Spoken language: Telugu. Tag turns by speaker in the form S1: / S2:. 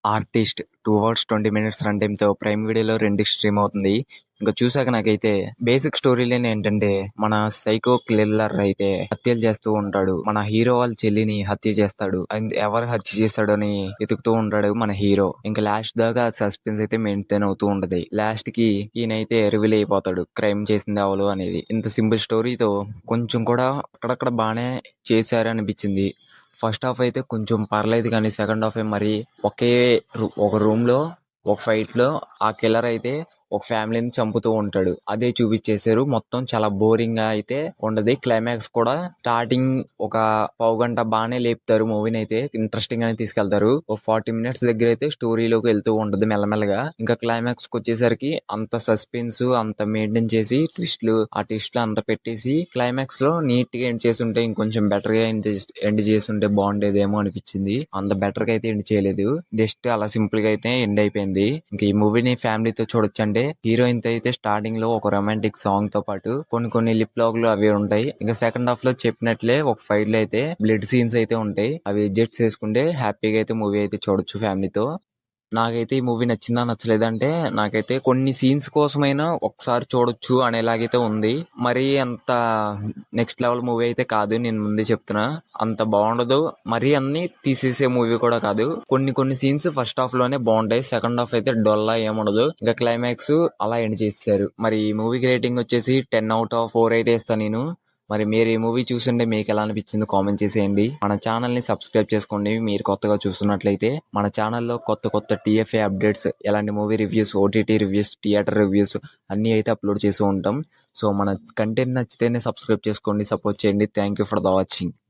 S1: ఆర్టిస్ట్ 2 అవర్స్ 20 మినిట్స్ రన్ టైమ్‌తో ప్రైమ్ వీడియోలో 2కి స్ట్రీమ్ అవుతుంది. ఇంక చూసాక నాకైతే బేసిక్ స్టోరీ లైన్ ఏంటంటే, మన సైకో కిల్లర్ అయితే హత్యలు చేస్తూ ఉంటాడు. మన హీరో వాళ్ళ చెల్లిని హత్య చేస్తాడు. అండ్ ఎవరు హత్య చేస్తాడని వెతుకుతూ ఉంటాడు మన హీరో. ఇంకా లాస్ట్ దాకా సస్పెన్స్ అయితే మెయింటైన్ అవుతూ ఉంటది. లాస్ట్ కి ఈయనైతే రివీల్ అయిపోతాడు క్రైమ్ చేసింది ఎవరు అనేది. ఇంత సింపుల్ స్టోరీతో కొంచెం కూడా అక్కడక్కడ బాగానే చేశారు అనిపించింది. ఫస్ట్ హాఫ్ అయితే కొంచెం పర్లేదు కానీ సెకండ్ హాఫ్ మరి ఒక రూమ్ లో ఒక ఫైట్ లో ఆ కిల్లర్ అయితే ఒక ఫ్యామిలీని చంపుతూ ఉంటాడు. అదే చూపించేశారు. మొత్తం చాలా బోరింగ్ గా అయితే ఉండదు. క్లైమాక్స్ కూడా స్టార్టింగ్ ఒక పావు గంట బాగానే లేపుతారు. మూవీని అయితే ఇంట్రెస్టింగ్ గానే తీసుకెళ్తారు. ఒక 40 మినిట్స్ దగ్గర అయితే స్టోరీలోకి వెళ్తూ ఉంటది మెల్లమెల్లగా. ఇంకా క్లైమాక్స్ కి వచ్చేసరికి అంత సస్పెన్స్ అంత మెయింటైన్ చేసి ఆ ట్విస్ట్లు అంత పెట్టేసి క్లైమాక్స్ లో నీట్ గా ఎండ్ చేసి ఉంటే ఇంకొంచెం బెటర్ గా ఎండ్ చేసి ఉంటే బాగుండేదేమో అనిపించింది. అంత బెటర్ గా అయితే ఎండ్ చేయలేదు. జస్ట్ అలా సింపుల్ గా అయితే ఎండ్ అయిపోయింది. ఇంకా ఈ మూవీని ఫ్యామిలీతో చూడొచ్చు. అంటే హీరోయిన్ తో అయితే స్టార్టింగ్ లో ఒక రొమాంటిక్ సాంగ్ తో పాటు కొన్ని లిప్ లాక్లు అవి ఉంటాయి. ఇంకా సెకండ్ హాఫ్ లో చెప్పినట్లే ఒక ఫైట్ లో అయితే బ్లడ్ సీన్స్ అయితే ఉంటాయి. అవి అడ్జస్ట్ చేసుకుంటే హ్యాపీగా అయితే మూవీ అయితే చూడొచ్చు ఫ్యామిలీతో. నాకైతే ఈ మూవీ నచ్చిందా నచ్చలేదంటే, నాకైతే కొన్ని సీన్స్ కోసమైనా ఒకసారి చూడొచ్చు అనేలాగైతే ఉంది. మరీ అంత నెక్స్ట్ లెవెల్ మూవీ అయితే కాదు, నేను ముందే చెప్తున్నా. అంత బాగుండదు, మరీ అన్ని తీసేసే మూవీ కూడా కాదు. కొన్ని సీన్స్ ఫస్ట్ హాఫ్ లోనే బాగుంటాయి, సెకండ్ హాఫ్ అయితే డొల్లా ఏముండదు. ఇంకా క్లైమాక్స్ అలా ఎండ్ చేశారు. మరి ఈ మూవీకి రేటింగ్ వచ్చేసి 10/4 అయితే ఇస్తాను నేను. మరి మీరు ఈ మూవీ చూస్తుంటే మీకు ఎలా అనిపించిందో కామెంట్ చేసేయండి. మన ఛానల్ ని సబ్స్క్రైబ్ చేసుకోండి మీరు కొత్తగా చూస్తున్నట్లయితే. మన ఛానల్లో కొత్త టీఎఫ్ఏ అప్డేట్స్, ఎలాంటి movie reviews, OTT reviews, theatre reviews అన్నీ అయితే అప్లోడ్ చేస్తూ ఉంటాం. సో మన కంటెంట్ నచ్చితేనే సబ్స్క్రైబ్ చేసుకోండి, సపోర్ట్ చేయండి. Thank you for the watching.